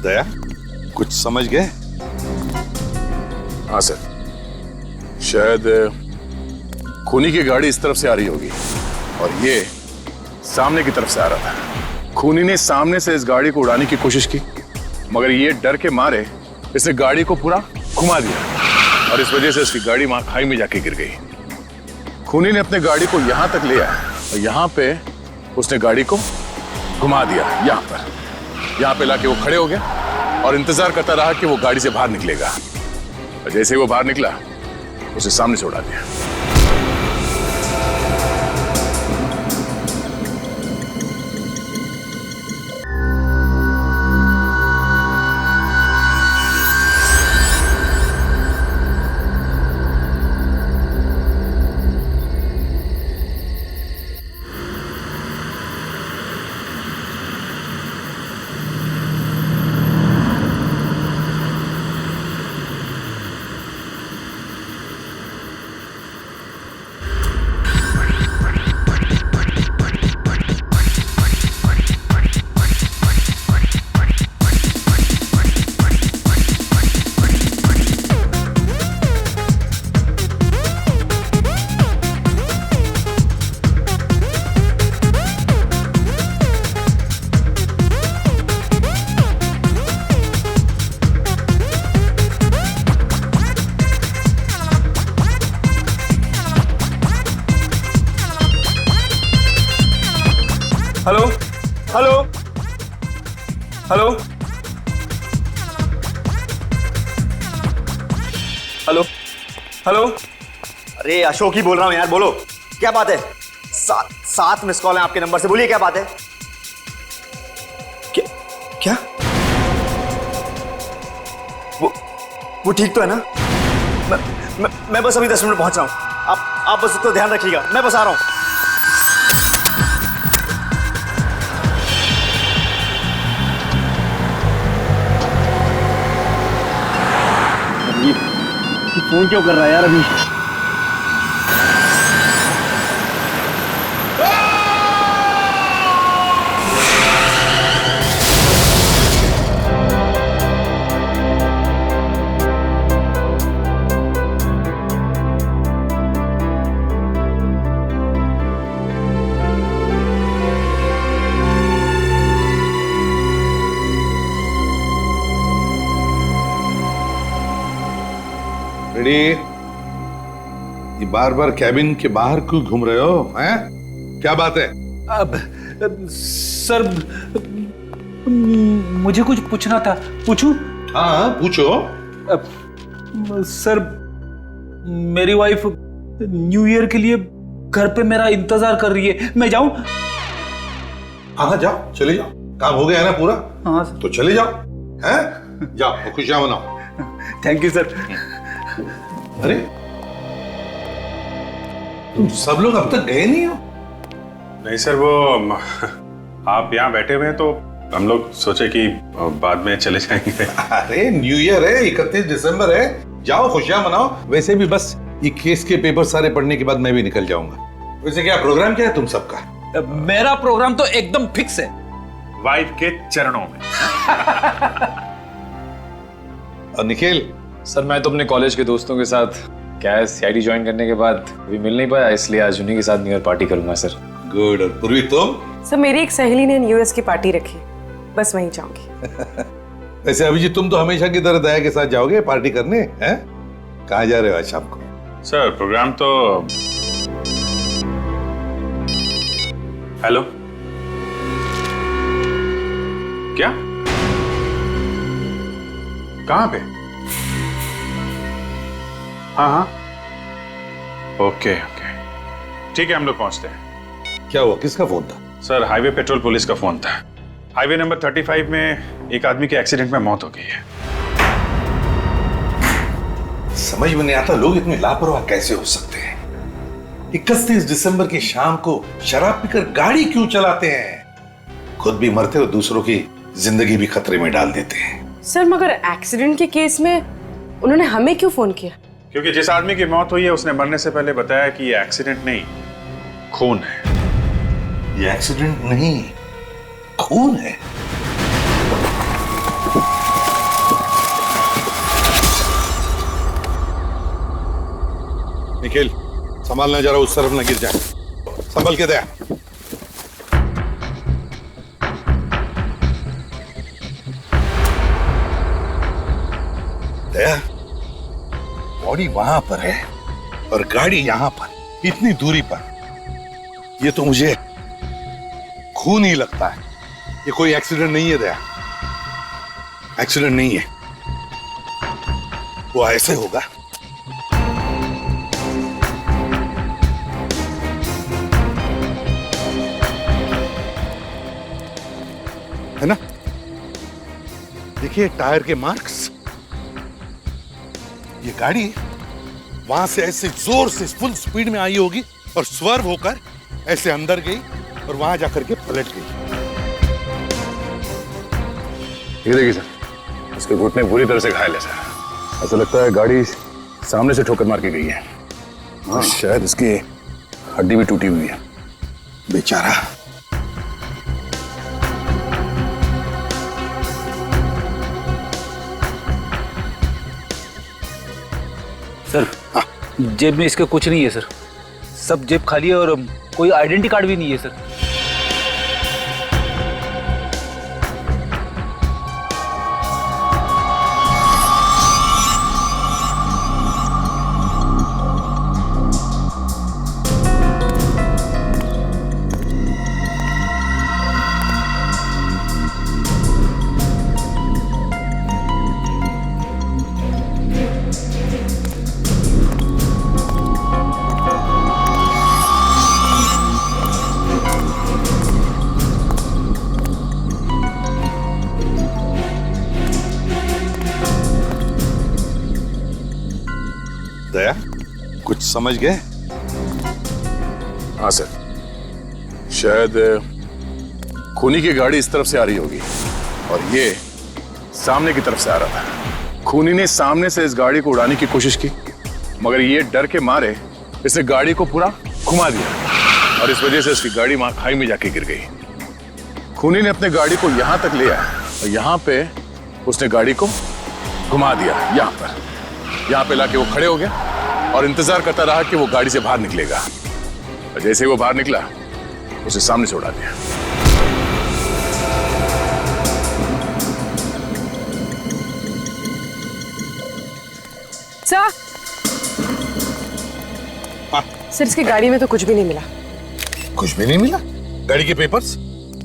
दया, कुछ समझ गए? हाँ सर, शायद खूनी की गाड़ी इस तरफ से आ रही होगी और ये सामने की तरफ से आ रहा था। खूनी ने सामने से इस गाड़ी को उड़ाने की कोशिश की, मगर ये डर के मारे इसने गाड़ी को पूरा घुमा दिया और इस वजह से उसकी गाड़ी वहां खाई में जाके गिर गई। खूनी ने अपने गाड़ी को यहां तक ले आया और यहां पे उसने गाड़ी को घुमा दिया। यहां पे लाके वो खड़े हो गया और इंतजार करता रहा कि वो गाड़ी से बाहर निकलेगा। और जैसे ही वो बाहर निकला, उसे सामने से उड़ा दिया। Hello hello hello hello hello. अरे अशोक ही बोल रहा हूँ यार, बोलो क्या बात है। 7 मिस कॉल है आपके नंबर से, बोलिए क्या बात है। क्या क्या वो ठीक तो है ना? मैं बस अभी 10 मिनट पहुंच रहा हूँ। आप बस उसको ध्यान रखिएगा, मैं बस आ रहा हूँ। फोन क्यों कर रहा है यार अभी? रेडी? ये बार बार कैबिन के बाहर क्यों घूम रहे हो? हैं? क्या बात है? अब सर, मुझे कुछ पूछना था, पूछूं? हाँ पूछो। सर, मेरी वाइफ न्यू ईयर के लिए घर पे मेरा इंतजार कर रही है, मैं जाऊं? हाँ जाओ, चले जाओ, काम हो गया है ना पूरा? हाँ सर। तो चले जाओ, हैं? जाओ खुशियां मनाओ। Thank you sir. अरे तुम सब लोग अब तक गए नहीं हो? नहीं सर, वो आप यहाँ बैठे हुए हैं तो हम लोग सोचे कि बाद में चले जाएंगे। अरे न्यू ईयर है, 31 दिसंबर है, जाओ खुशियां मनाओ। वैसे भी बस ये केस के पेपर सारे पढ़ने के बाद मैं भी निकल जाऊंगा। वैसे क्या प्रोग्राम क्या है तुम सबका? मेरा प्रोग्राम तो एकदम फिक्स है, वाइफ के चरणों में। और निखिल? सर मैं तो अपने कॉलेज के दोस्तों के साथ क्या है, सीआईडी ज्वाइन करने के बाद अभी मिल नहीं पाया, इसलिए आज उन्हीं के साथ न्यू ईयर पार्टी करूंगा सर। गुड। और पूर्वी तुम? सर मेरी एक सहेली ने न्यू ईयर की पार्टी रखी, बस वहीं जाऊंगी। वैसे अभिजीत तुम तो हमेशा की तरह दया के साथ जाओगे पार्टी करने, हैं? कहाँ जा रहे हो आज शाम को? सर प्रोग्राम तो हेलो क्या? कहाँ पे? हाँ हाँ ओके ओके ठीक है, हम लोग पहुंचते हैं। क्या हुआ, किसका फोन था? सर हाईवे पेट्रोल पुलिस का फोन था। हाईवे नंबर 35 में एक आदमी के एक्सीडेंट में मौत हो गई है। समझ में नहीं आता लोग इतने लापरवाह कैसे हो सकते हैं। 31 दिसंबर की शाम को शराब पीकर गाड़ी क्यों चलाते हैं? खुद भी मरते और दूसरों की जिंदगी भी खतरे में डाल देते हैं। सर मगर एक्सीडेंट के केस में उन्होंने हमें क्यों फोन किया? क्योंकि जिस आदमी की मौत हुई है उसने मरने से पहले बताया कि ये एक्सीडेंट नहीं, खून है। ये एक्सीडेंट नहीं, खून है। निखिल, संभालना जरा, उस तरफ न गिर जाए। संभल के दे। दया, बॉडी वहां पर है और गाड़ी यहां पर, इतनी दूरी पर। ये तो मुझे खून ही लगता है। ये कोई एक्सीडेंट नहीं है दया, एक्सीडेंट नहीं है। वो ऐसे होगा। है ना? देखिए टायर के मार्क्स। ये गाड़ी वहां से ऐसे जोर से फुल स्पीड में आई होगी और स्वर्व होकर ऐसे अंदर गई और वहां जाकर के पलट गई। ये देखिए सर, इसके घुटने पूरी तरह से घायल है सर। ऐसा लगता है गाड़ी सामने से ठोकर मार के गई है। हाँ, शायद इसकी हड्डी भी टूटी हुई है। बेचारा। सर, जेब में इसके कुछ नहीं है सर। सब जेब खाली है और कोई आइडेंटिटी कार्ड भी नहीं है सर। दया, कुछ समझ गए? हाँ सर, शायद खूनी की गाड़ी इस तरफ से आ रही होगी और ये सामने की तरफ से आ रहा था। खूनी ने सामने से इस गाड़ी को उड़ाने की कोशिश की, मगर ये डर के मारे इसने गाड़ी को पूरा घुमा दिया और इस वजह से उसकी गाड़ी वहां खाई में जाके गिर गई। खूनी ने अपने गाड़ी को यहां तक ले आया और यहां पे उसने गाड़ी को घुमा दिया। यहां पे लाके वो खड़े हो गया और इंतजार करता रहा कि वो गाड़ी से बाहर निकलेगा। और जैसे ही वो बाहर निकला, उसे सामने से उड़ा दिया। सर, सर इसकी गाड़ी में तो कुछ भी नहीं मिला। कुछ भी नहीं मिला? गाड़ी के पेपर्स?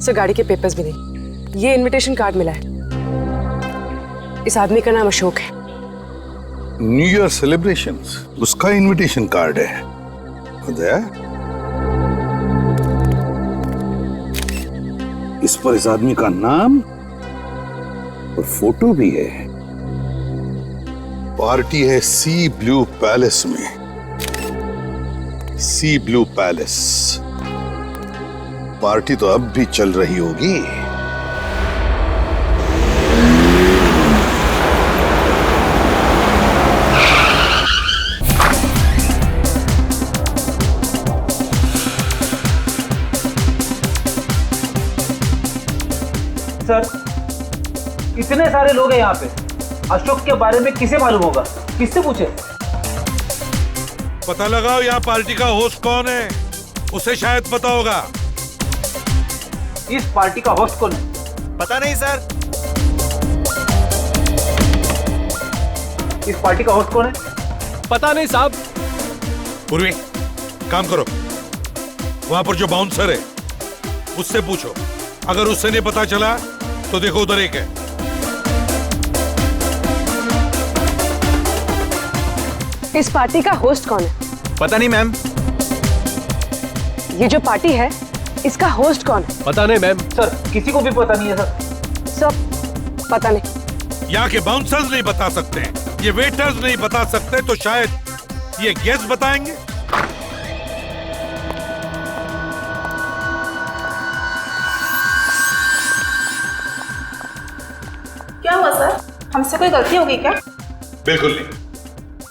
सर गाड़ी के पेपर्स भी नहीं। ये इनविटेशन कार्ड मिला है। इस आदमी का नाम अशोक है। न्यू ईयर सेलिब्रेशंस, उसका इनविटेशन कार्ड है। दया, इस पर इस आदमी का नाम और फोटो भी है। पार्टी है सी ब्लू पैलेस में। सी ब्लू पैलेस पार्टी तो अब भी चल रही होगी। सर, इतने सारे लोग हैं यहाँ पे, अशोक के बारे में किसे मालूम होगा? किससे पूछे? पता लगाओ यहाँ पार्टी का होस्ट कौन है, उसे शायद पता होगा। इस पार्टी का होस्ट कौन है? पता नहीं सर। इस पार्टी का होस्ट कौन है? पता नहीं साहब। पूर्वी, काम करो, वहां पर जो बाउंसर है उससे पूछो। अगर उससे नहीं पता चला तो देखो उधर एक है। इस पार्टी का होस्ट कौन है? पता नहीं मैम। ये जो पार्टी है इसका होस्ट कौन है? पता नहीं मैम। सर, किसी को भी पता नहीं है सर। सब पता नहीं। यहाँ के बाउंसर्स नहीं बता सकते, ये वेटर्स नहीं बता सकते, तो शायद ये गेस्ट बताएंगे। क्या हुआ सर? हमसे कोई गलती हो गई क्या? बिल्कुल नहीं।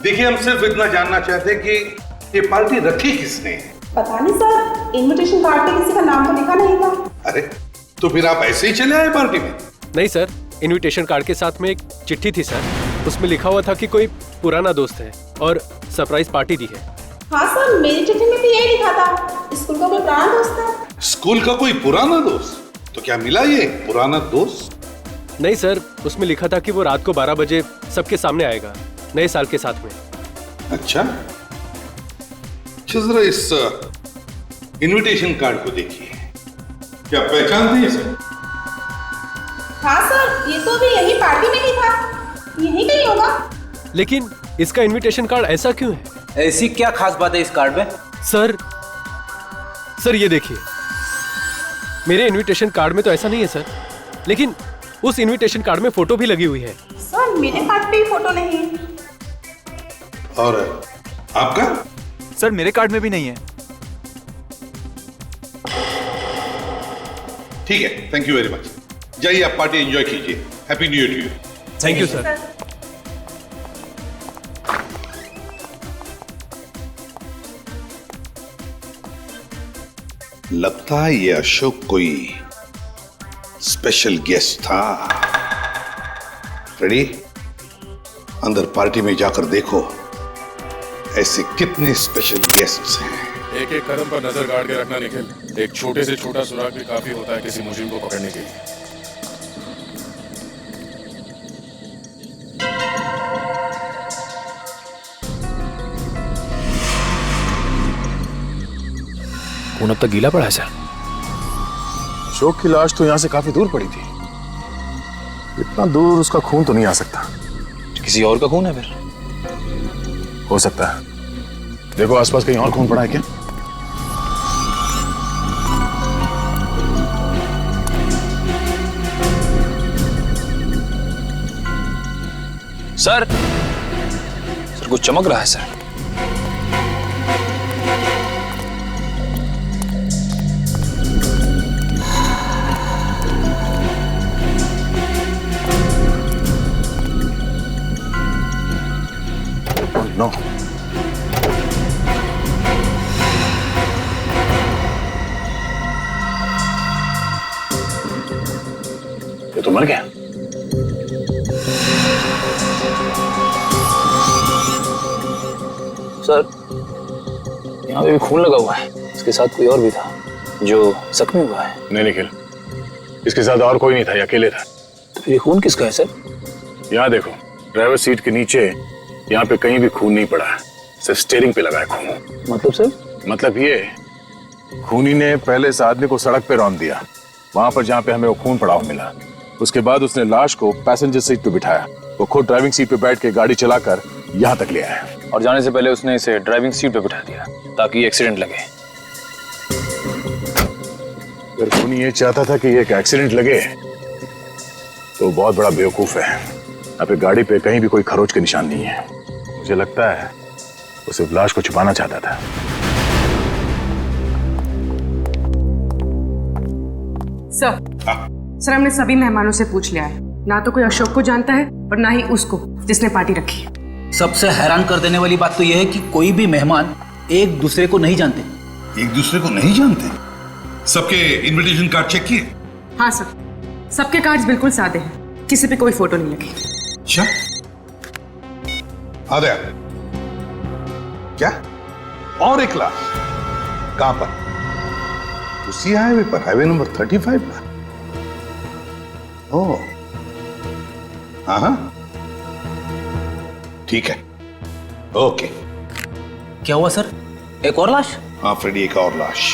देखिए, हम सिर्फ इतना जानना चाहते हैं कि ये पार्टी रखी किसने है। पता नहीं सर, इनविटेशन कार्ड पे किसी का नाम तो लिखा नहीं था। अरे तो फिर आप ऐसे ही चले आए पार्टी में? नहीं सर, इनविटेशन कार्ड के साथ में एक चिट्ठी थी सर। उसमें लिखा हुआ था कि कोई पुराना दोस्त है और सरप्राइज पार्टी दी है। हाँ सर, मेरी चिट्ठी में भी यही लिखा था, स्कूल का कोई पुराना दोस्त है। स्कूल का कोई पुराना दोस्त? तो क्या मिला ये पुराना दोस्त? नहीं सर, उसमें लिखा था कि वो रात को 12 बजे सबके सामने आएगा, नए साल के साथ में। अच्छा, जरा इस इनविटेशन कार्ड को देखिए, क्या पहचानते हैं सर? हाँ सर, ये तो अभी यही पार्टी में ही था, यही कहीं होगा। लेकिन इसका इनविटेशन कार्ड ऐसा क्यों है? ऐसी क्या खास बात है इस कार्ड में? सर ये देखिए, मेरे इनविटेशन कार्ड में तो ऐसा नहीं है सर, लेकिन उस इनविटेशन कार्ड में फोटो भी लगी हुई है। सर मेरे कार्ड पे फोटो नहीं है। और आपका? सर मेरे कार्ड में भी नहीं है। ठीक है, थैंक यू वेरी मच। जाइए आप पार्टी एंजॉय कीजिए। Happy new year to you. Thank you sir. लगता है ये अशोक कोई स्पेशल गेस्ट था। रेडी? अंदर पार्टी में जाकर देखो ऐसे कितने स्पेशल गेस्ट्स हैं। एक एक कदम पर नजर गाड़ के रखना निखिल। एक छोटे से छोटा सुराग भी काफी होता है किसी मुजरिम को पकड़ने के लिए। खून अब तक गीला पड़ा है सर। अशोक की लाश तो यहाँ से काफी दूर पड़ी थी, इतना दूर उसका खून तो नहीं आ सकता। किसी और का खून है फिर? हो सकता है। देखो आसपास कहीं और खून पड़ा है क्या? सर कुछ चमक रहा है सर। नो, ये तो मर गया। सर यहाँ पे भी खून लगा हुआ है, इसके साथ कोई और भी था जो जख्मी हुआ है। नहीं निखिल, इसके साथ और कोई नहीं था, ये अकेले था। तो फिर ये खून किसका है सर? यहाँ देखो, ड्राइवर सीट के नीचे यहाँ पे कहीं भी खून नहीं पड़ा है, सिर्फ स्टीयरिंग पे लगा है खून। मतलब सर? मतलब ये, खूनी ने पहले इस आदमी को सड़क पे रौंद दिया, वहां पर जहाँ पे हमें वो खून पड़ा हुआ मिला। उसके बाद उसने लाश को पैसेंजर सीट पे बिठाया, वो खुद ड्राइविंग सीट पे बैठ के गाड़ी चलाकर यहाँ तक ले आया। और जाने से पहले उसने इसे ड्राइविंग सीट पे बिठा दिया ताकि एक्सीडेंट लगे। अगर खूनी ये चाहता था कि ये एक एक्सीडेंट लगे तो बहुत बड़ा बेवकूफ है। यहाँ पे गाड़ी पे कहीं भी कोई खरोच के निशान नहीं है। मुझे लगता है वो सिर्फ लाश को छुपाना चाहता था। सर हमने सभी मेहमानों से पूछ लिया है, ना तो कोई अशोक को जानता है और ना ही उसको जिसने पार्टी रखी है। सबसे हैरान कर देने वाली बात तो यह है कि कोई भी मेहमान एक दूसरे को नहीं जानते। एक दूसरे को नहीं जानते? सबके इनविटेशन कार्ड चेक किए? हाँ सर, सबके कार्ड्स बिल्कुल सादे हैं, किसी पे कोई फोटो नहीं लगी। अच्छा, आ गया क्या? और एक लाश कहां पर? उसी हाईवे पर, हाईवे नंबर 35 पर। ओह, हाँ, ठीक है, ओके। क्या हुआ सर? एक और लाश? हाँ फ्रेडी, एक और लाश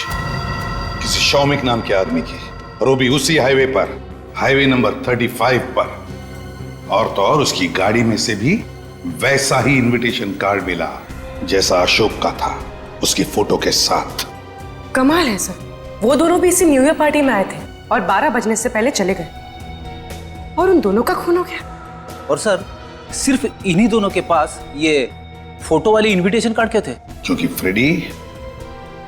किसी शौमिक नाम के आदमी की, और वो भी उसी हाईवे पर, हाईवे नंबर 35 पर। और तो और उसकी गाड़ी में से भी वैसा ही इनविटेशन कार्ड मिला जैसा अशोक का था, उसकी फोटो के साथ। कमाल है सर, वो दोनों भी इसी न्यू ईयर पार्टी में आए थे और 12 बजने से पहले चले गए, और उन दोनों का खून हो गया। और सर सिर्फ इन्हीं दोनों के पास ये फोटो वाले इनविटेशन कार्ड क्यों थे? क्योंकि फ्रेडी,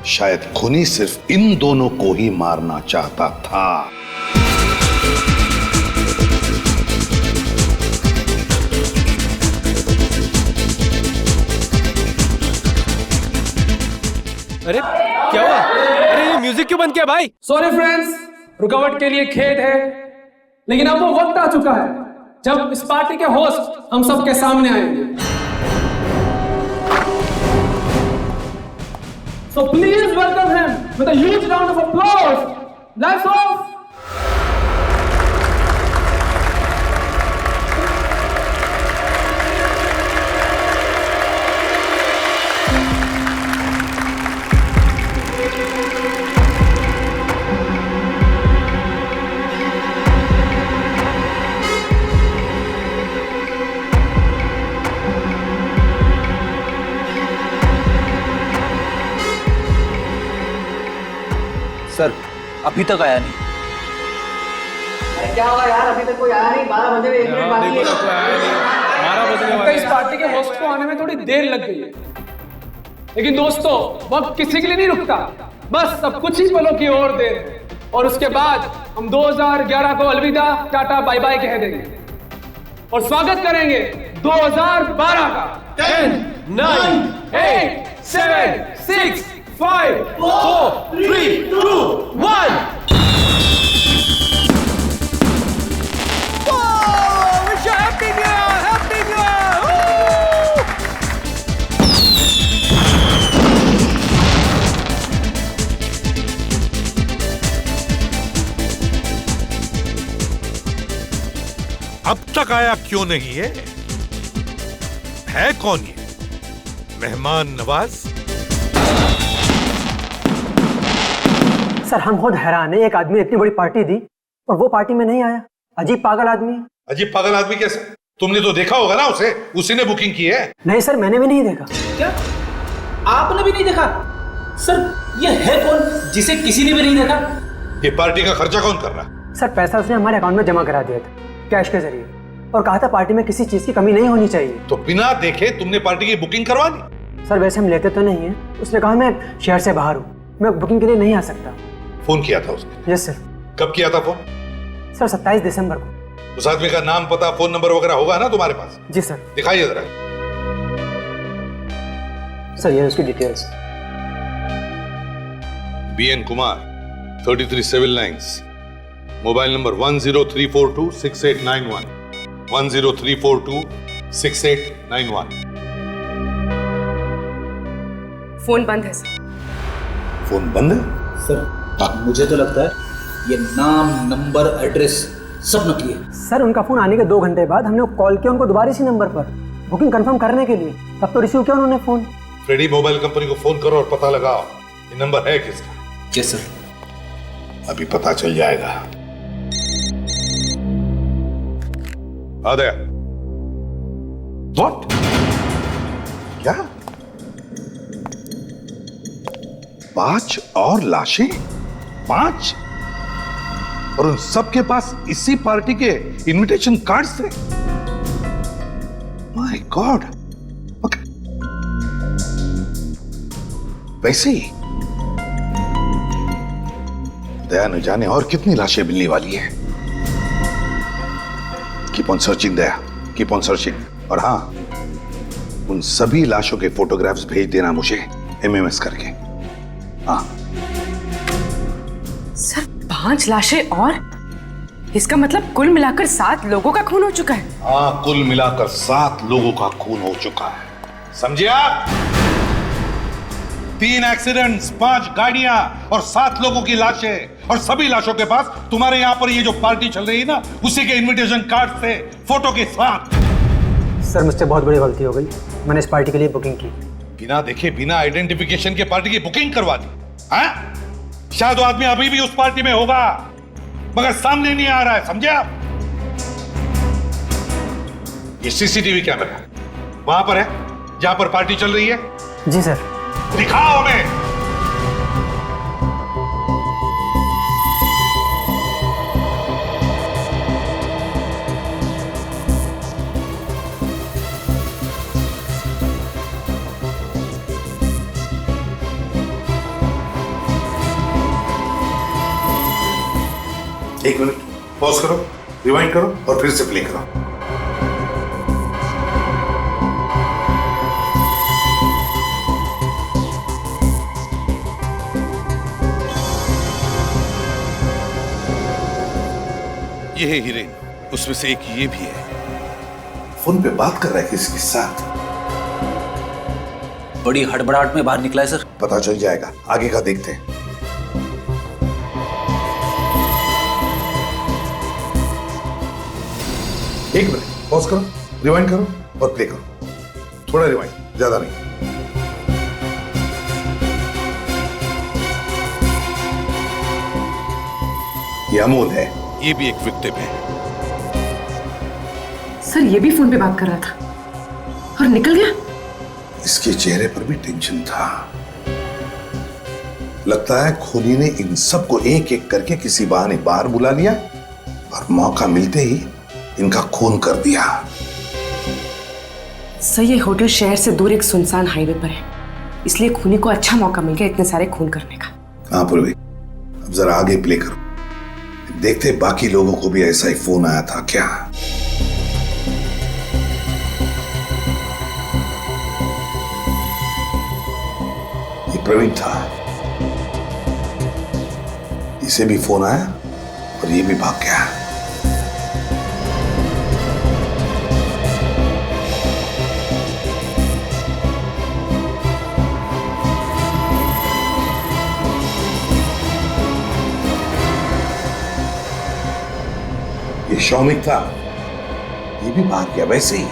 शायद खूनी सिर्फ इन दोनों को ही मारना चाहता था। अरे क्या हुआ? अरे ये म्यूजिक क्यों बंद किया भाई? सॉरी फ्रेंड्स, रुकावट के लिए खेद है, लेकिन अब वो वक्त आ चुका है जब इस पार्टी के होस्ट हम सबके सामने आएंगे। So please welcome him with a huge round of applause. Lights off. Sir अभी तक आया नहीं। क्या होगा यार, अभी तक कोई आया नहीं, 12 बजे में 1 मिनट बाकी है। तो इस पार्टी के होस्ट को आने में थोड़ी देर लग गई है, लेकिन दोस्तों वक्त किसी के लिए नहीं रुकता, बस सब कुछ ही पलों की ओर देर है, और उसके बाद हम 2011 को अलविदा टाटा बाय बाय कह देंगे और स्वागत करेंगे 2012 का। 10, 9, 8, 7, 6, 5, 4, 3, 2, 1. अब तक आया क्यों नहीं है कौन ये मेहमान नवाज? सर हम खुद हैरान है, एक आदमी ने इतनी बड़ी पार्टी दी और वो पार्टी में नहीं आया। अजीब पागल आदमी है। अजीब पागल आदमी कैसे? तुमने तो देखा होगा ना उसे, उसी ने बुकिंग की है। नहीं सर, मैंने भी नहीं देखा। क्या आपने भी नहीं देखा? सर ये है कौन जिसे किसी ने भी नहीं देखा? ये पार्टी का खर्चा कौन कर रहा? सर पैसा उसने हमारे अकाउंट में जमा करा दिया था कैश के जरिए, और कहा था पार्टी में किसी चीज की कमी नहीं होनी चाहिए। तो बिना देखे तुमने पार्टी की बुकिंग करवा दी? सर वैसे हम लेते तो नहीं है, उसने कहा मैं शहर से बाहर हूँ, मैं बुकिंग के लिए नहीं आ सकता। फोन किया था उसने? Yes sir. कब किया था फोन? सर 27 दिसंबर को। उस आदमी का नाम, पता, फोन नंबर वगैरह होगा ना तुम्हारे पास? जी सर। दिखाइए जरा। सर ये उसकी details. BN Kumar, 33 civil lines, mobile number 103426891, 103426891। Phone बंद है सर। फोन बंद है? सर मुझे तो लगता है ये नाम, नंबर, एड्रेस सब नकली है। सर उनका फोन आने के 2 घंटे बाद हमने कॉल किया उनको दोबारा इसी नंबर पर बुकिंग कंफर्म करने के लिए, तब तो रिसीव किया उन्होंने फोन। फ्रेडी मोबाइल कंपनी को फोन करो और पता लगाओ ये नंबर है किसका। Yes sir. अभी पता चल जाएगा। What? क्या? 5 और लाशें? 5? और उन सबके पास इसी पार्टी के इनविटेशन कार्ड्स थे? My God. वैसे ही दया न जाने और कितनी लाशें मिलने वाली है। Keep on searching Daya, keep on searching. और हाँ, उन सभी लाशों के फोटोग्राफ्स भेज देना मुझे MMS करके। हाँ सर 5 लाशें और इसका मतलब कुल मिलाकर 7 लोगों का खून हो चुका है। हाँ, कुल मिलाकर 7 लोगों का खून हो चुका है, समझे आप? 3 एक्सीडेंट्स, 5 गाड़ियां और 7 लोगों की लाशें, और सभी लाशों के पास तुम्हारे यहां पर ये जो पार्टी चल रही है ना, उसी के इनविटेशन कार्ड थे, फोटो के साथ। सर मुझसे बहुत बड़ी गलती हो गई, मैंने इस पार्टी के लिए बुकिंग की। बिना देखे, बिना आइडेंटिफिकेशन के पार्टी की बुकिंग करवा दी? हाँ? शायद वो आदमी अभी भी उस पार्टी में होगा, मगर सामने नहीं आ रहा है, समझे आप? ये CCTV कैमरा वहां पर है जहां पर पार्टी चल रही है? जी सर। दिखाओ हमें। एक मिनट पॉज करो, रिवाइंड करो और फिर से प्ले करो। ये है हीरेन, उसमें से एक ये भी है। फोन पे बात कर रहा है किसके साथ? बड़ी हड़बड़ाहट में बाहर निकला है सर। पता चल जाएगा, आगे का देखते हैं। एक मिनट, पॉज करो, रिवाइंड करो और प्ले करो। थोड़ा रिवाइंड, ज्यादा नहीं। ये अमोल है, ये भी एक विक्टिम है। सर ये भी फोन पे बात कर रहा था और निकल गया। इसके चेहरे पर भी टेंशन था। लगता है खूनी ने इन सबको एक एक करके किसी बहाने बाहर बुला लिया और मौका मिलते ही इनका खून कर दिया। सर ये होटल शहर से दूर एक सुनसान हाईवे पर है, इसलिए खूनी को अच्छा मौका मिल गया इतने सारे खून करने का। हाँ पूर्वी, अब जरा आगे प्ले करो, देखते बाकी लोगों को भी ऐसा ही फोन आया था क्या। ये प्रवीण था, इसे भी फोन आया और ये भी भाग गया। ये शौमिक था, ये भी भाग गया वैसे ही।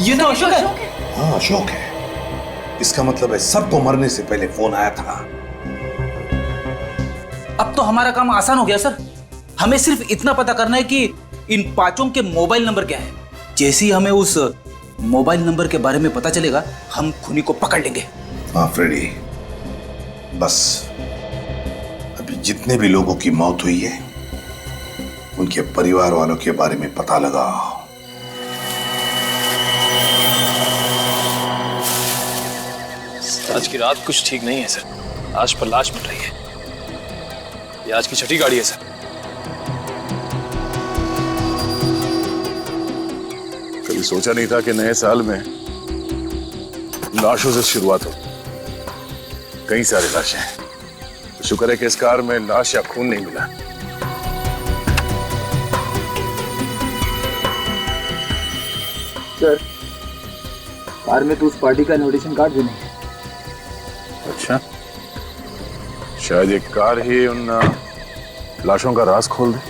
ये तो अशोक है। हाँ अशोक है, इसका मतलब है सबको मरने से पहले फोन आया था। अब तो हमारा काम आसान हो गया सर। हमें सिर्फ इतना पता करना है कि इन पांचों के मोबाइल नंबर क्या है। जैसे ही हमें उस मोबाइल नंबर के बारे में पता चलेगा, हम खूनी को पकड़ लेंगे। हाँ फ्रेडी, बस अभी जितने भी लोगों की मौत हुई है उनके परिवार वालों के बारे में पता लगाओ। आज की रात कुछ ठीक नहीं है सर। लाश पर लाश मिल रही है। ये आज की छठी गाड़ी है सर। कभी सोचा नहीं था कि नए साल में लाशों से शुरुआत हो। कई सारी लाशें हैं। तो शुक्र है कि इस कार में लाश या खून नहीं मिला। सर कार में तो उस पार्टी का इनविटेशन कार्ड भी नहीं है। अच्छा, शायद एक कार ही उन लाशों का राज खोल दे।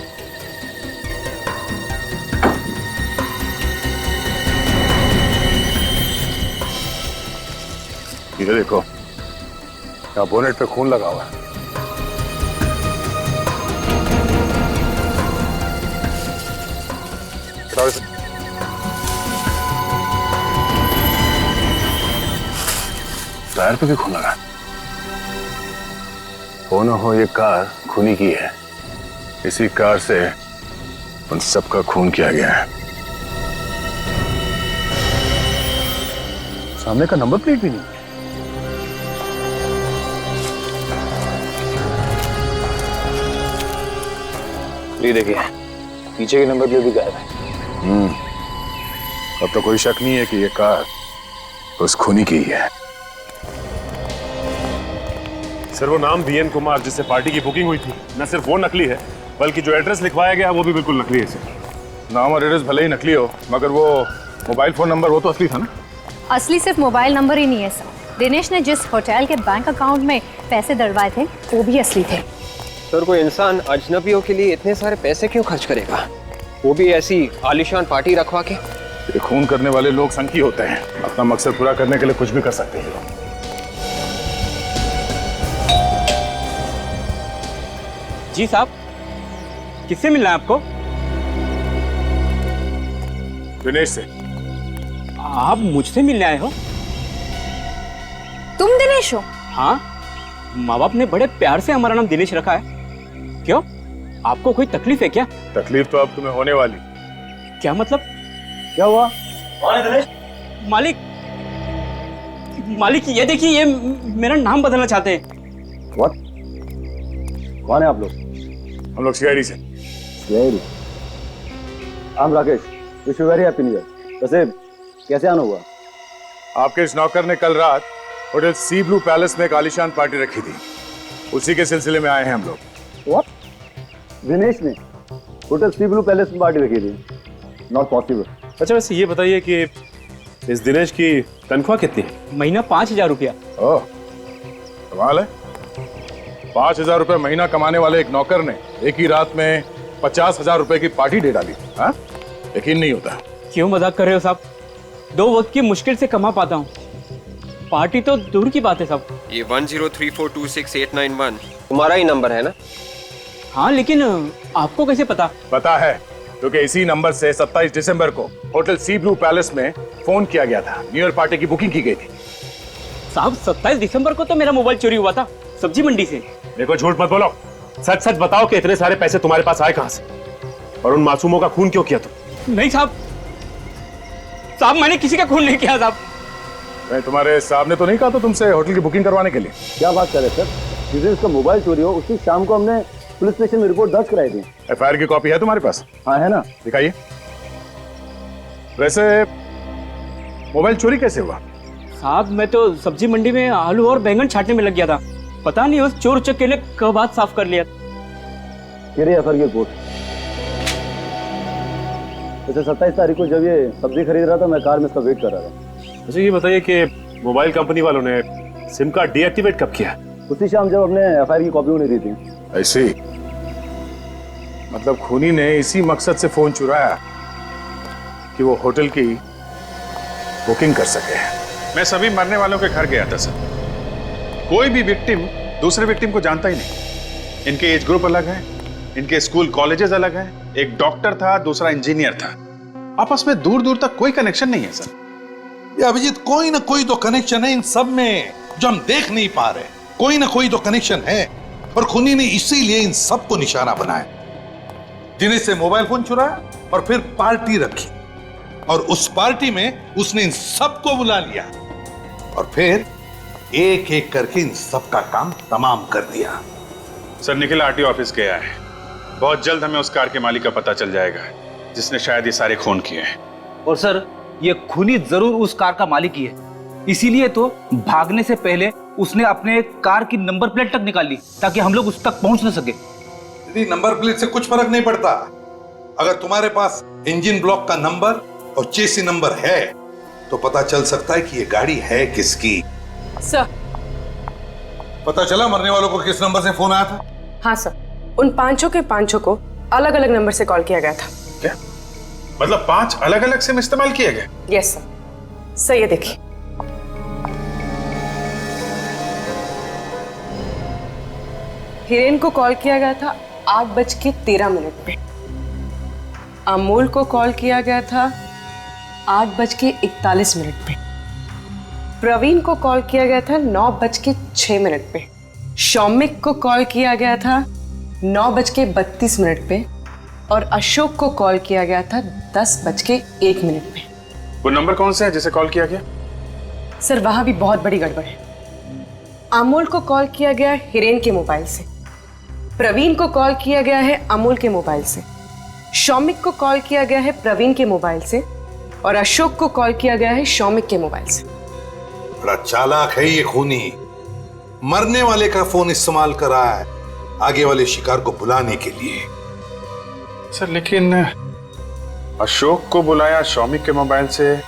ये देखो, यहाँ बोनेट पे खून लगा हुआ है। टायर पे भी खून लगा। हो न हो ये कार खूनी की है। इसी कार से उन सबका खून किया गया है। सामने का नंबर प्लेट भी नहीं। ये देखिए, पीछे के नंबर प्लेट भी गायब है। अब तो कोई शक नहीं है कि ये कार उस खूनी की ही है। सर वो नाम बीएन कुमार जिससे पार्टी की बुकिंग हुई थी, न सिर्फ वो नकली है बल्कि जो एड्रेस लिखवाया गया वो भी बिल्कुल नकली है सर। नाम और एड्रेस भले ही नकली हो, मगर वो मोबाइल फोन नंबर वो तो असली था ना। असली सिर्फ मोबाइल नंबर ही नहीं है सर। दिनेश ने जिस होटल के बैंक अकाउंट में पैसे डलवाए थे वो भी असली थे। सर कोई इंसान अजनबियों के लिए इतने सारे पैसे क्यों खर्च करेगा, वो भी ऐसी आलीशान पार्टी रखवा के। ये खून करने वाले लोग संकी होते हैं, अपना मकसद पूरा करने के लिए कुछ भी कर सकते हैं। जी साहब, किससे मिलना है आपको? दिनेश से। आप मुझसे मिलने आए हो? तुम दिनेश हो? हाँ, माँ बाप ने बड़े प्यार से हमारा नाम दिनेश रखा है। क्यों, आपको कोई तकलीफ है क्या? तकलीफ तो अब तुम्हें होने वाली। क्या मतलब? क्या हुआ? कौन है दिनेश? मालिक, मालिक ये देखिए, ये मेरा नाम बदलना चाहते हैं। What? कौन है आप लोग? हम लोग सीआईडी से। CID? I'm Rakesh. Wish you very happy new year. वैसे कैसे आना हुआ? आपके इस नौकर ने कल रात होटल सी ब्लू पैलेस में एक आलीशान पार्टी रखी थी, उसी के सिलसिले में आए हैं हम लोग। What? दिनेश ने होटल सी ब्लू पैलेस में पार्टी रखी थी? Not possible. अच्छा वैसे ये बताइए कि इस दिनेश की तनख्वाह कितनी है? महीना 5,000 रुपया। ओह, कमाल है। 5,000 रुपए महीना कमाने वाले एक नौकर ने एक ही रात में 50,000 रुपए की पार्टी दे डाली। हाँ, यकीन नहीं होता। क्यों मजाक कर रहे हो साहब? 2 वक्त की मुश्किल से कमा पाता हूँ, पार्टी तो दूर की बात है साहब। ये 1034268991 तुम्हारा ही नंबर है ना? हाँ, लेकिन आपको कैसे पता? पता है, क्योंकि इसी नंबर से 27 दिसंबर को होटल सी ब्लू पैलेस में फोन किया गया था। न्यू ईयर पार्टी की बुकिंग की गई थी। साहब 27 दिसंबर को तो मेरा मोबाइल चोरी हुआ था सब्जी मंडी से। देखो, झूठ मत बोलो, सच सच बताओ कि इतने सारे पैसे तुम्हारे पास आए कहां से, और उन मासूमों का खून क्यों किया तुम? नहीं साहब, साहब मैंने किसी का खून नहीं किया साहब। मैं तुम्हारे साहब ने तो नहीं कहा था तुमसे होटल की बुकिंग करवाने के लिए? क्या बात कर रहे सर? जिस दिन उसका मोबाइल चोरी हो उसी शाम को हमने पुलिस स्टेशन में रिपोर्ट दर्ज कराई थी। एफआईआर की कॉपी है तुम्हारे पास? हाँ है ना। दिखाइए। वैसे मोबाइल चोरी कैसे हुआ? साहब मैं तो सब्जी मंडी में आलू और बैंगन छाटने में लग गया था, पता नहीं उस चोर उचक्के ने कब हाथ साफ कर लिया। एफआईआर की रिपोर्ट। वैसे 27 तारीख को जब ये सब्जी खरीद रहा था, मैं कार में इसका वेट कर रहा था। मुझे ये बताइए कि मोबाइल कंपनी वालों ने सिम कार्ड डीएक्टिवेट कब किया? उसी शाम जब अपने एफआईआर की कॉपी उन्हें दी थी। ऐसे ही? मतलब खूनी ने इसी मकसद से फोन चुराया कि वो होटल की बुकिंग कर सके। मैं सभी मरने वालों के घर गया था सर। कोई भी विक्टिम दूसरे विक्टिम को जानता ही नहीं। इनके एज ग्रुप अलग है, इनके स्कूल कॉलेजेस अलग हैं। एक डॉक्टर था, दूसरा इंजीनियर था। आपस में दूर दूर तक कोई कनेक्शन नहीं है सर। ये अभिजीत, कोई ना कोई तो कनेक्शन है इन सब में जो हम देख नहीं पा रहे। कोई ना कोई तो कनेक्शन है, और खूनी ने इसीलिए इन सबको निशाना बनाया। दिनेश से मोबाइल फोन चुराया और फिर पार्टी रखी, और उस पार्टी में उसने इन सबको बुला लिया और फिर एक एक करके इन सबका काम तमाम कर दिया। सर निखिल आरटीओ ऑफिस गया है। बहुत जल्द हमें उस कार के मालिक का पता चल जाएगा जिसने शायद ये सारे खून किए हैं। और सर ये खूनी जरूर उस कार का मालिक ही है, इसीलिए तो भागने से पहले उसने अपने कार की नंबर प्लेट तक निकाल ली ताकि हम लोग उस तक पहुंच न सके। यदि नंबर प्लेट से कुछ फर्क नहीं पड़ता, अगर तुम्हारे पास इंजन ब्लॉक का नंबर और चेसी नंबर है तो पता चल सकता है कि ये गाड़ी है किसकी। सर, पता चला मरने वालों को किस नंबर से फोन आया था? हाँ सर, उन पांचों के पांचों को अलग अलग नंबर से कॉल किया गया था। क्या मतलब 5 अलग अलग सिम इस्तेमाल किए गए? Yes sir. सर ये देखिए, हिरेन को कॉल किया गया था 8:13 पे, अमोल को कॉल किया गया था 8:41 पे, प्रवीण को कॉल किया गया था 9:06 पे, शौमिक को कॉल किया गया था 9:32 पे, और अशोक को कॉल किया गया था 10:01 पे। वो नंबर कौन सा है जिसे कॉल किया गया? सर वहां भी बहुत बड़ी गड़बड़ है। अमोल को कॉल किया गया हिरेन के मोबाइल से, प्रवीण को कॉल किया गया है अमोल के मोबाइल से, शौमिक को कॉल किया गया है प्रवीण के मोबाइल से, और अशोक को कॉल किया गया है शौमिक के मोबाइल से। बड़ा चालाक है ये खूनी। मरने वाले का फोन इस्तेमाल करा है आगे वाले शिकार को बुलाने के लिए। सर लेकिन अशोक को बुलाया शौमिक के मोबाइल से,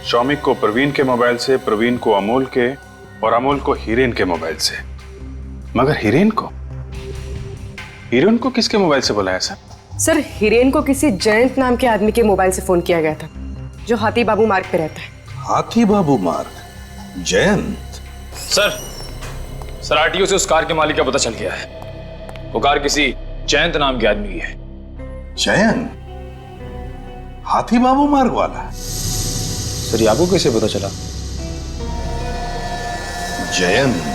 शौमिक को प्रवीण के मोबाइल से, प्रवीण को अमोल के, और अमोल को हिरेन के मोबाइल से। मगर हिरेन को किसके मोबाइल से बुलाया सर? सर हिरेन को किसी जयंत नाम के आदमी के मोबाइल से फोन किया गया था जो हाथी बाबू मार्ग पे रहता है। हाथी बाबू मार्ग? जयंत? सर आरटीओ से उस कार के मालिक का पता चल गया है। वो कार किसी जयंत नाम के आदमी की है। जयंत? हाथी बाबू मार्ग वाला? सर ये आपको कैसे पता चला? जयंत।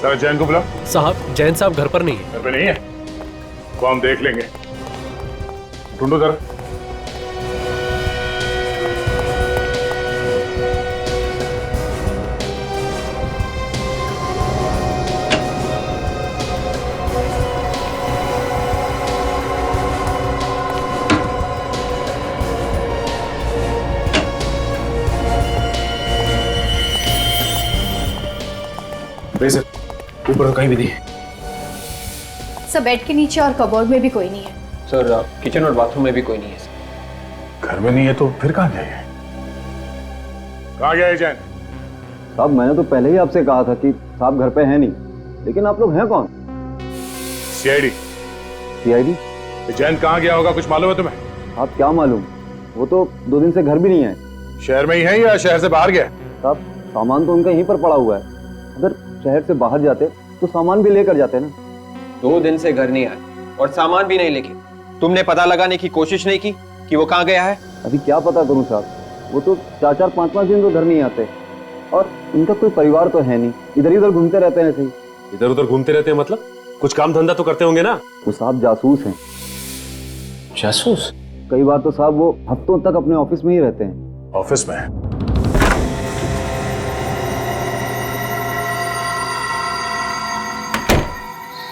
सर जैन को बुलाओ। साहब जैन साहब घर पर नहीं है। घर पे नहीं है तो हम देख लेंगे। ढूंढो जरा। ऊपर तो कहीं भी नहीं है सर। बेड के नीचे और कबोर्ड में भी कोई नहीं है सर। किचन और बाथरूम में भी कोई नहीं है सर। घर में नहीं है तो फिर कहाँ गया है? कहाँ गया है जैन? साहब मैंने तो पहले ही आपसे कहा था कि साहब घर पे हैं नहीं, लेकिन आप लोग हैं कौन? सीआईडी। सीआईडी? जैन कहाँ गया होगा, कुछ मालूम है तुम्हें? आप क्या मालूम, वो तो 2 दिन से घर भी नहीं है। शहर में ही है या शहर से बाहर गया? साहब सामान तो उनका यहीं पर पड़ा हुआ है, अगर शहर से बाहर जाते तो सामान भी लेकर जाते ना। 2 दिन से घर नहीं आए और सामान भी नहीं लेके। तुमने पता लगाने की कोशिश नहीं की कि वो कहाँ गया है? अभी क्या पता करूं साहब, वो तो 4-4, 5-5 दिन तो घर नहीं आते, और इनका कोई परिवार तो है नहीं, इधर इधर घूमते रहते हैं ऐसे ही। इधर उधर घूमते रहते हैं मतलब? कुछ काम धंधा तो करते होंगे ना? वो साहब जासूस हैं। जासूस? कई बार तो साहब वो हफ्तों तक अपने ऑफिस में ही रहते हैं। ऑफिस में?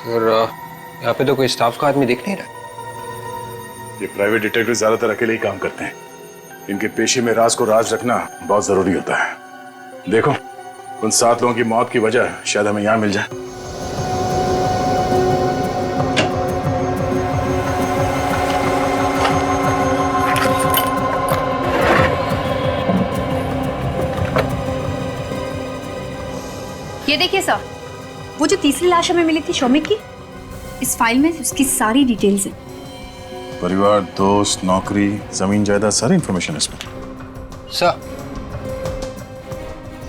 सर यहाँ पे तो कोई स्टाफ का आदमी दिख नहीं रहा। ये प्राइवेट डिटेक्टिव ज्यादातर अकेले ही काम करते हैं। इनके पेशे में राज को राज रखना बहुत जरूरी होता है। देखो उन 7 लोगों की मौत की वजह शायद हमें यहां मिल जाए। ये देखिए सर, वो जो तीसरी लाश हमें मिली थी शौमिक की, इस फाइल में उसकी सारी डिटेल्स हैं। परिवार, दोस्त, नौकरी, जमीन जायदाद, सारी इंफॉर्मेशन इसमें। सर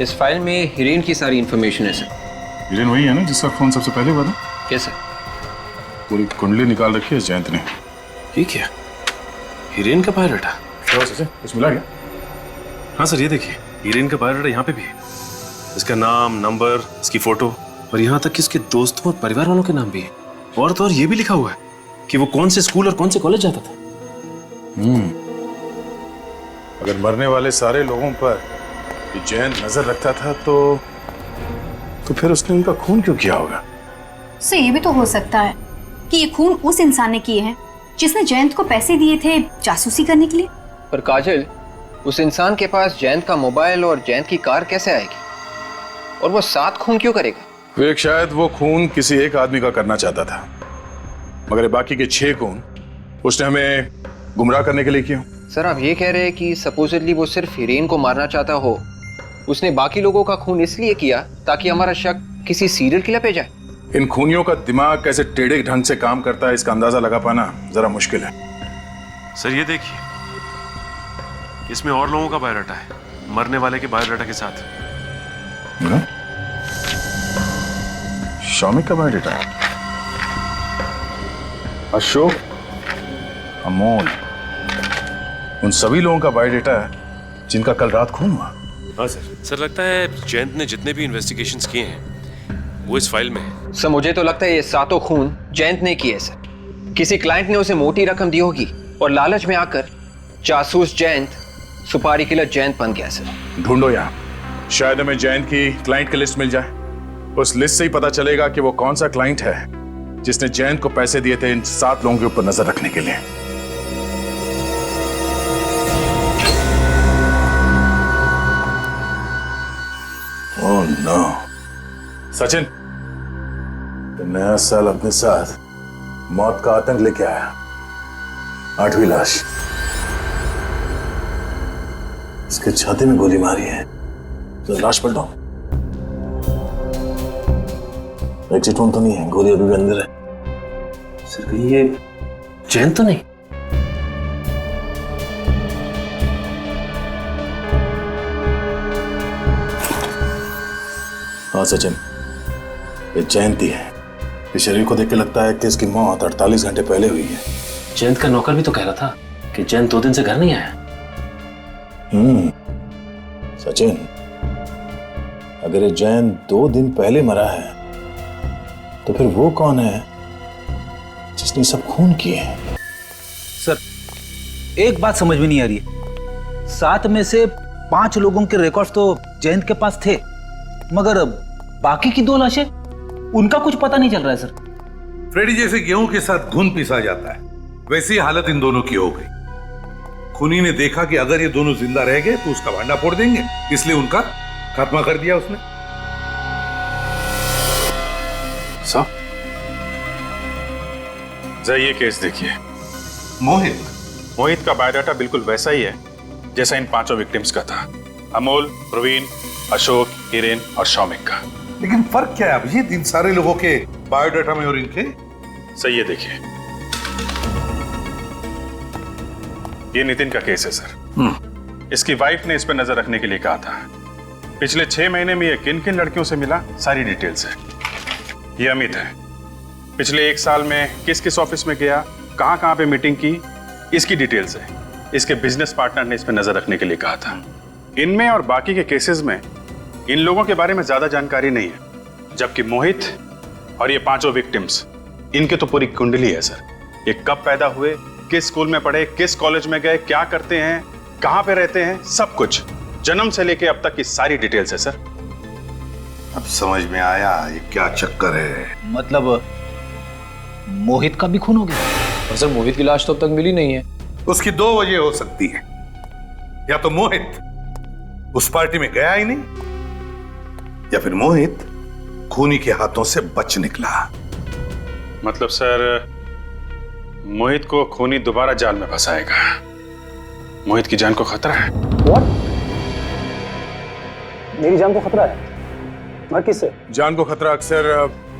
इस फाइल में हीरेन की सारी इंफॉर्मेशन है सर। हीरेन वही है ना जिसका फोन सबसे पहले हुआ था? कैसे? पूरी कुंडली निकाल रखी है जयंत ने। ये क्या? हीरेन का बायोडाटा? कुछ मिला क्या? हाँ सर, ये देखिए हीरेन का बायोडाटा यहाँ पे भी है। इसका नाम, नंबर, इसकी फोटो और यहाँ तक कि इसके दोस्तों और परिवार वालों के नाम भी है। और तो और ये भी लिखा हुआ है कि वो कौन से स्कूल और कौन से कॉलेज जाता था। अगर मरने वाले सारे लोगों पर जयंत नजर रखता था तो फिर उसने उनका खून क्यों किया होगा? सर ये भी तो हो सकता है कि ये खून उस इंसान ने किए हैं जिसने जयंत को पैसे दिए थे जासूसी करने के लिए। पर काजल, उस इंसान के पास जयंत का मोबाइल और जयंत की कार कैसे आएगी? और वो 7 खून क्यों करेगा? विवेक, शायद वो खून किसी एक आदमी का करना चाहता था, मगर बाकी के 6 खून उसने हमें गुमराह करने के लिए किया। सर आप ये कह रहे हैं कि सपोजिटली वो सिर्फ हीरेन को मारना चाहता हो, उसने बाकी लोगों का खून इसलिए किया ताकि हमारा शक किसी सीरियल किलर पे जाए। इन खूनियों का दिमाग कैसे टेढ़े ढंग से काम करता है इसका अंदाजा लगा पाना जरा मुश्किल है। सर ये देखिए, इसमें और लोगों का बायोडाटा है, मरने वाले के बायोडाटा के साथ। शौमिक का बायोडाटा है, अशोक, अमोल, उन सभी लोगों का बायोडाटा है जिनका कल रात खून हुआ। हाँ सर लगता है जयंत ने जितने भी इन्वेस्टिगेशंस किए हैं वो इस फाइल में है। सर मुझे तो लगता है ये 7 खून जयंत ने किए सर। किसी क्लाइंट ने उसे मोटी रकम दी होगी और लालच में आकर जासूस जयंत सुपारी किलर जयंत बन गया सर। ढूंढो यहाँ, शायद हमें जयंत की क्लाइंट की लिस्ट मिल जाए। उस लिस्ट से ही पता चलेगा कि वो कौन सा क्लाइंट है जिसने जयंत को पैसे दिए थे इन 7 लोगों के ऊपर नजर रखने के लिए। ओह नो, सचिन, नया साल अपने साथ मौत का आतंक लेके आया। 8वीं लाश, इसके छाती में गोली मारी है तो लाश पलटो। एग्जिट फोन तो नहीं है, गोली अभी भी अंदर है। सर कहीं ये जयंत तो नहीं? हाँ सचिन, ये जयंती है। इस शरीर को देख के लगता है कि इसकी मौत 48 घंटे पहले हुई है। जयंत का नौकर भी तो कह रहा था कि जयंत 2 दिन से घर नहीं आया। सचिन, अगर ये जयंत 2 दिन पहले मरा है तो फिर वो कौन है जिसने सब खून किए हैं? सर एक बात समझ में नहीं आ रही है, 7 में से 5 लोगों के रिकॉर्ड्स तो जयंत के पास थे, मगर बाकी की 2 लाशें उनका कुछ पता नहीं चल रहा है सर। फ्रेडी जैसे गेहूं के साथ घुन पिसा जाता है, वैसी हालत इन दोनों की हो गई। खूनी ने देखा कि अगर ये दोनों जिंदा रह गए तो उसका भांडा फोड़ देंगे, इसलिए उनका खात्मा कर दिया उसने। सर जरा ये केस देखिए। मोहित का बायोडाटा बिल्कुल वैसा ही है जैसा इन 5 विक्टिम्स का था। अमोल, प्रवीण, अशोक, हिरेन और शौमिक का। लेकिन फर्क क्या है अभिजीत इन सारे लोगों के बायोडाटा में और इनके? सही है, देखिए ये नितिन का केस है सर। इसकी वाइफ ने इस पर नजर रखने के लिए कहा था। पिछले 6 महीने में ये किन किन लड़कियों से मिला सारी डिटेल्स है। ये अमित है, पिछले 1 साल में किस किस ऑफिस में गया, कहां कहां पे मीटिंग की, इसकी डिटेल्स है। इसके बिजनेस पार्टनर ने इस पर नजर रखने के लिए कहा था। इनमें और बाकी के केसेस में इन लोगों के बारे में ज्यादा जानकारी नहीं है, जबकि मोहित और ये 5 विक्टिम्स इनके तो पूरी कुंडली है सर। ये कब पैदा हुए, किस स्कूल में पढ़े, किस कॉलेज में गए, क्या करते हैं, कहां पे रहते हैं, सब कुछ जन्म से लेके अब तक की सारी डिटेल्स है सर। अब समझ में आया ये क्या चक्कर है। मतलब मोहित का भी खून हो गया? और सर मोहित की लाश तो अब तक मिली नहीं है। उसकी 2 वजह हो सकती है। या तो मोहित उस पार्टी में गया ही नहीं, या फिर मोहित खूनी के हाथों से बच निकला। मतलब सर मोहित को खूनी दोबारा जाल में फंसाएगा। मोहित की जान को खतरा है। What? मेरी जान को खतरा है? मगर किससे? जान को खतरा अक्सर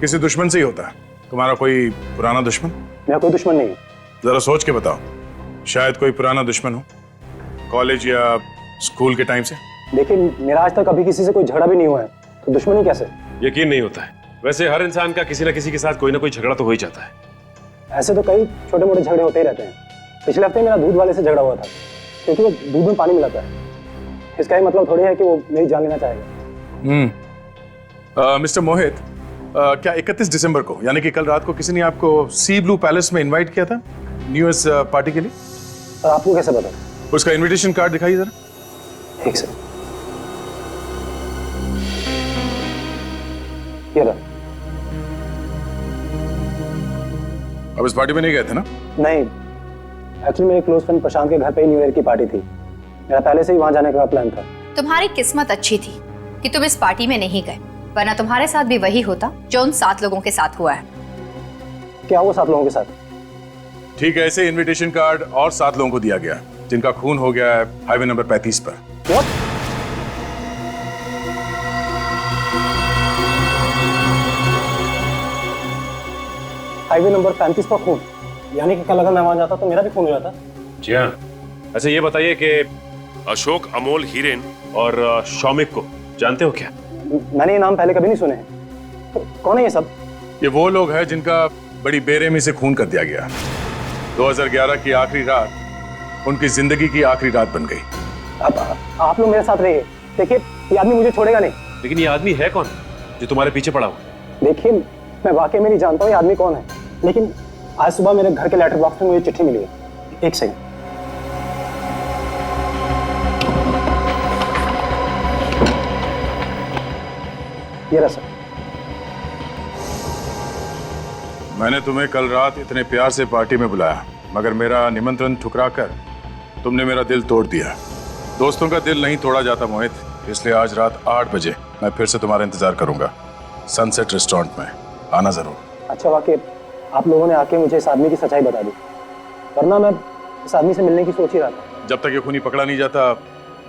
किसी दुश्मन से ही होता है। तुम्हारा कोई पुराना दुश्मन? मेरा कोई दुश्मन नहीं है। जरा सोच के बताओ, शायद कोई पुराना दुश्मन हो, कॉलेज या स्कूल के टाइम से। देखिए मेरा आज तक कभी किसी से कोई झगड़ा भी नहीं हुआ है, तो दुश्मनी कैसे? यकीन नहीं होता है। वैसे हर इंसान का किसी न किसी के साथ कोई ना कोई झगड़ा तो हो ही जाता है। ऐसे तो कई छोटे मोटे झगड़े होते ही रहते हैं। पिछले हफ्ते मेरा दूध वाले से झगड़ा हुआ था, क्योंकि वो दूध में पानी मिलाता है। इसका ही मतलब थोड़ी है कि वो मेरी जान लेना चाहेगा। मिस्टर मोहित, क्या 31 दिसंबर को यानी कि कल रात को किसी ने आपको सी ब्लू पैलेस में इनवाइट किया था न्यू ईयर्स पार्टी के लिए? और आपको कैसे पता? उसका इनविटेशन कार्ड दिखाइए जरा। ठीक सर, ये रहा। अब इस पार्टी में नहीं गए थे ना? नहीं, एक्चुअली मेरे क्लोज फ्रेंड प्रशांत के घर पे ही न्यू ईयर की पार्टी थी। मेरा पहले से ही वहां जाने का प्लान था। तुम्हारी किस्मत अच्छी थी कि तुम इस पार्टी में नहीं गए, वरना तुम्हारे साथ भी वही होता जो उन 7 लोगों के साथ हुआ है। क्या वो 7 लोगों के साथ? ठीक है, ऐसे इनविटेशन कार्ड और 7 लोगों को दिया गया जिनका खून हो गया है हाईवे नंबर 35 पर। What? हाईवे नंबर 35 पर खून? यानी कि कल अगर मैं वहां जाता तो मेरा भी खून हो जाता। जी हाँ। अच्छा ये बताइए कि अशोक, अमोल, हिरेन और शौमिक को जानते हो क्या? मैंने ये नाम पहले कभी नहीं सुने हैं। तो कौन है ये सब? ये वो लोग हैं जिनका बड़ी बेरहमी से खून कर दिया गया। 2011 की आखिरी रात उनकी जिंदगी की आखिरी रात बन गई। अब आप लोग मेरे साथ रहिए। देखिए ये आदमी मुझे छोड़ेगा नहीं। लेकिन ये आदमी है कौन जो तुम्हारे पीछे पड़ा हुआ? देखिए मैं वाकई में नहीं जानता हूँ ये आदमी कौन है, लेकिन आज सुबह मेरे घर के लेटर बॉक्स में मुझे चिट्ठी मिली है। एक सेकंड। ये रहा सर। मैंने तुम्हें कल रात इतने प्यार से पार्टी में बुलाया, मगर मेरा निमंत्रण ठुकराकर तुमने मेरा दिल तोड़ दिया। दोस्तों का दिल नहीं तोड़ा जाता मोहित, इसलिए आज रात 8 बजे मैं फिर से तुम्हारा इंतजार करूंगा सनसेट रेस्टोरेंट में। आना जरूर। अच्छा वाकई आप लोगों ने आके मुझे इस आदमी की सच्चाई बता दी, वरना मैं इस आदमी से मिलने की सोच ही रहा था। जब तक ये खूनी पकड़ा नहीं जाता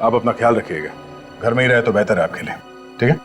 आप अपना ख्याल रखिएगा। घर में ही रहे तो बेहतर है आपके लिए, ठीक है?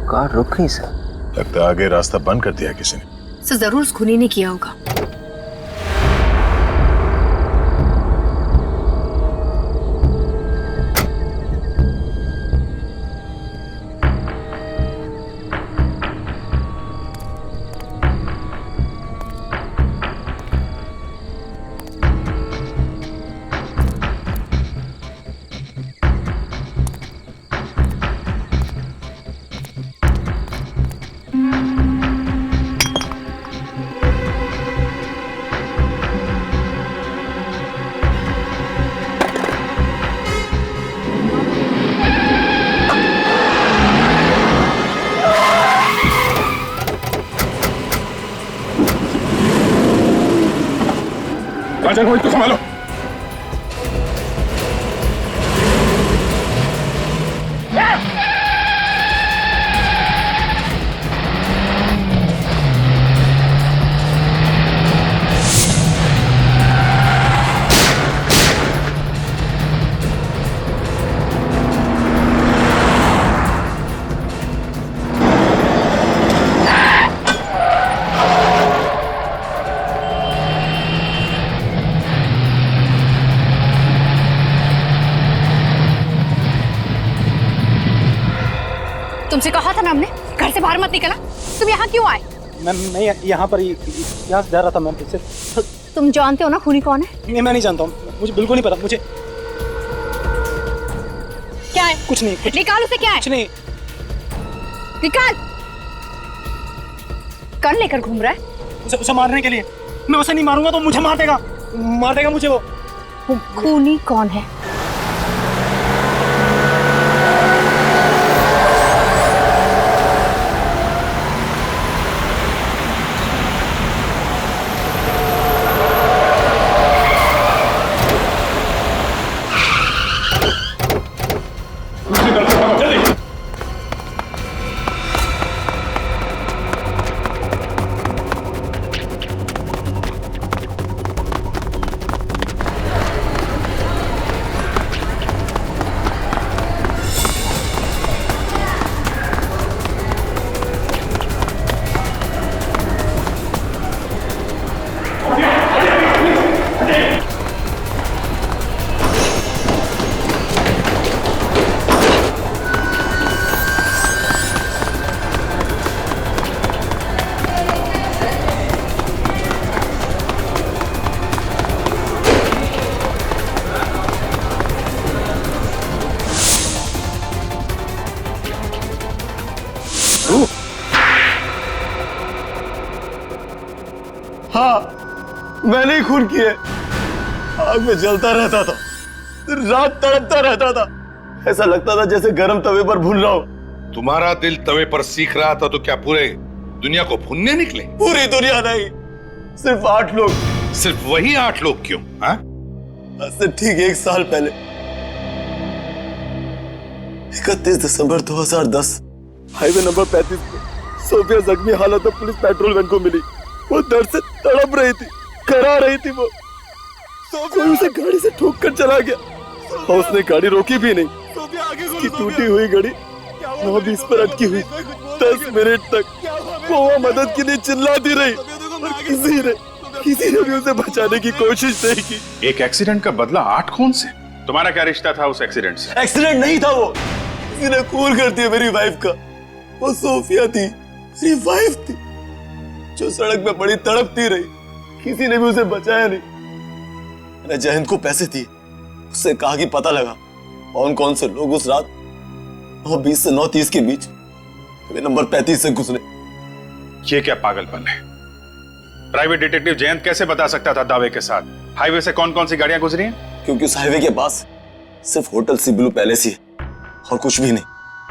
कार रुक गई सर। लगता है आगे रास्ता बंद कर दिया किसी ने। सर जरूर उस खूनी ने किया होगा। महाजन हो, इसको संभालो। तुमसे कहा था ना हमने, घर से बाहर मत निकला। तुम यहाँ क्यों आए? मैं यहाँ पर यहाँ से जा रहा था मैम। तुम जानते हो ना खूनी कौन है? नहीं, मैं नहीं जानता हूँ, मुझे बिल्कुल नहीं पता। मुझे क्या है? कुछ नहीं। निकाल उसे। क्या है? कुछ नहीं। निकाल। कौन लेकर घूम रहा है? उसे मारने के लिए। मैं उसे नहीं मारूंगा तो मुझे मार देगा मुझे वो। खूनी कौन है? हाँ, मैंने ही खून किए। आग में जलता रहता था, रात तड़पता रहता था। ऐसा लगता था जैसे गर्म तवे पर भून रहा हूं। तुम्हारा दिल तवे पर सीख रहा था तो क्या पूरे दुनिया को भूनने निकले? पूरी दुनिया नहीं, सिर्फ 8 लोग। सिर्फ वही 8 लोग क्यों? हाँ? आज से ठीक 1 साल पहले 31 दिसंबर 2010 हाईवे नंबर 35 पे सोफिया जख्मी हालत में पुलिस पेट्रोल वैन को मिली। वो दर्द से तड़प रही थी, करा रही थी। वो कोई उसे गाड़ी से ठोक कर चला गया और उसने गाड़ी रोकी भी नहीं। उसकी टूटी हुई गाड़ी 9:20 पर अटकी हुई। 10 मिनट तक वो मदद के लिए चिल्लाती रही और किसी ने भी उसे बचाने की कोशिश नहीं की। एक एक्सीडेंट का बदला 8 खून से? तुम्हारा क्या रिश्ता था उस एक्सीडेंट से? एक्सीडेंट नहीं था वो, किसी ने खून कर दिया मेरी वाइफ का। वो सोफिया थी, मेरी वाइफ थी, जो सड़क पे पड़ी तड़पती रही। किसी ने भी उसे बचाया नहीं। मैंने जयंत को पैसे दिए, उससे कहा कि पता लगा कौन कौन से लोग उस रात 9:20 से 9:30 के बीच नंबर 35 से गुजरे। ये क्या पागलपन है? प्राइवेट डिटेक्टिव जयंत कैसे बता सकता था दावे के साथ हाईवे से कौन कौन सी गाड़ियां गुजरी हैं? क्योंकि उस हाईवे के पास सिर्फ होटल सी ब्लू पैलेस ही है और कुछ भी नहीं।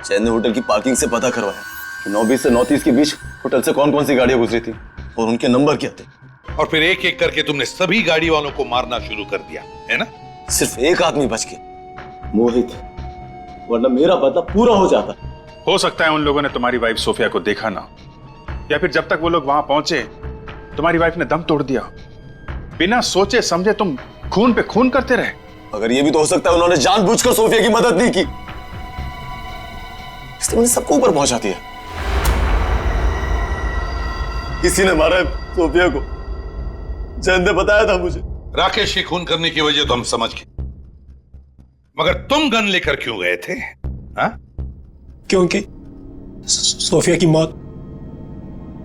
जयंत ने होटल की पार्किंग से पता करवाया कि 9:20 से 9:30 के बीच होटल से कौन कौन सी गाड़ियां गुजरी थी और उनके नंबर क्या थे। और फिर एक एक करके तुमने सभी गाड़ी वालों को मारना शुरू कर दिया, है ना? सिर्फ एक आदमी बच गया, मोहित, वरना मेरा बदला पूरा हो जाता। हो सकता है उन लोगों ने तुम्हारी वाइफ सोफिया को देखा ना, या फिर जब तक वो लोग वहां पहुंचे तुम्हारी वाइफ ने दम तोड़ दिया। बिना सोचे समझे तुम खून पे खून करते रहे। अगर ये भी तो हो सकता है उन्होंने जानबूझकर सोफिया की मदद नहीं की, इसलिए उन्हें सबको ऊपर पहुंचा दिया। किसी ने मारा सोफिया को, जयंत ने बताया था मुझे। राकेश की खून करने की वजह तो हम समझ गए, मगर तुम गन लेकर क्यों गए थे? हाँ? क्योंकि सोफिया की मौत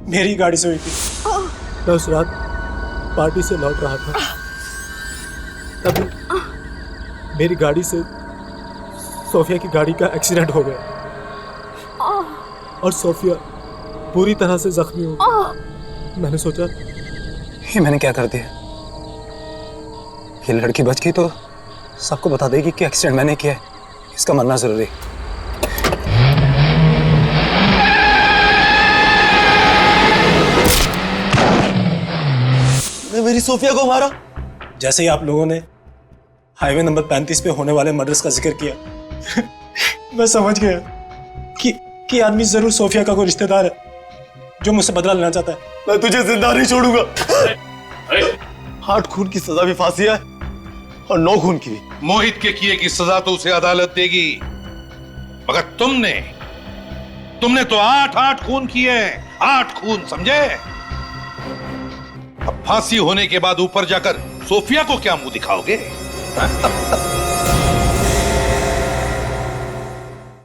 मेरी गाड़ी से हुई थी। मैं उस रात पार्टी से लौट रहा था, तभी मेरी गाड़ी से सोफिया की गाड़ी का एक्सीडेंट हो गया और सोफिया पूरी तरह से जख्मी हो गई। मैंने सोचा ये मैंने क्या कर दिया, ये लड़की बच गई तो सबको बता देगी कि एक्सीडेंट मैंने किया है, इसका मरना जरूरी है। मेरी सोफिया को मारा, जैसे ही आप लोगों ने हाईवे नंबर 35 पे होने वाले मर्डर्स का जिक्र किया मैं समझ गया कि आदमी जरूर सोफिया का कोई रिश्तेदार है जो मुझसे बदला लेना चाहता है। मैं तुझे जिंदा नहीं छोड़ूंगा। 8 खून की सजा भी फांसी है और 9 खून की भी। मोहित के किए की सजा तो उसे अदालत देगी, मगर तुमने तो 8 खून किए, 8 खून, समझे? अब फांसी होने के बाद ऊपर जाकर सोफिया को क्या मुंह दिखाओगे?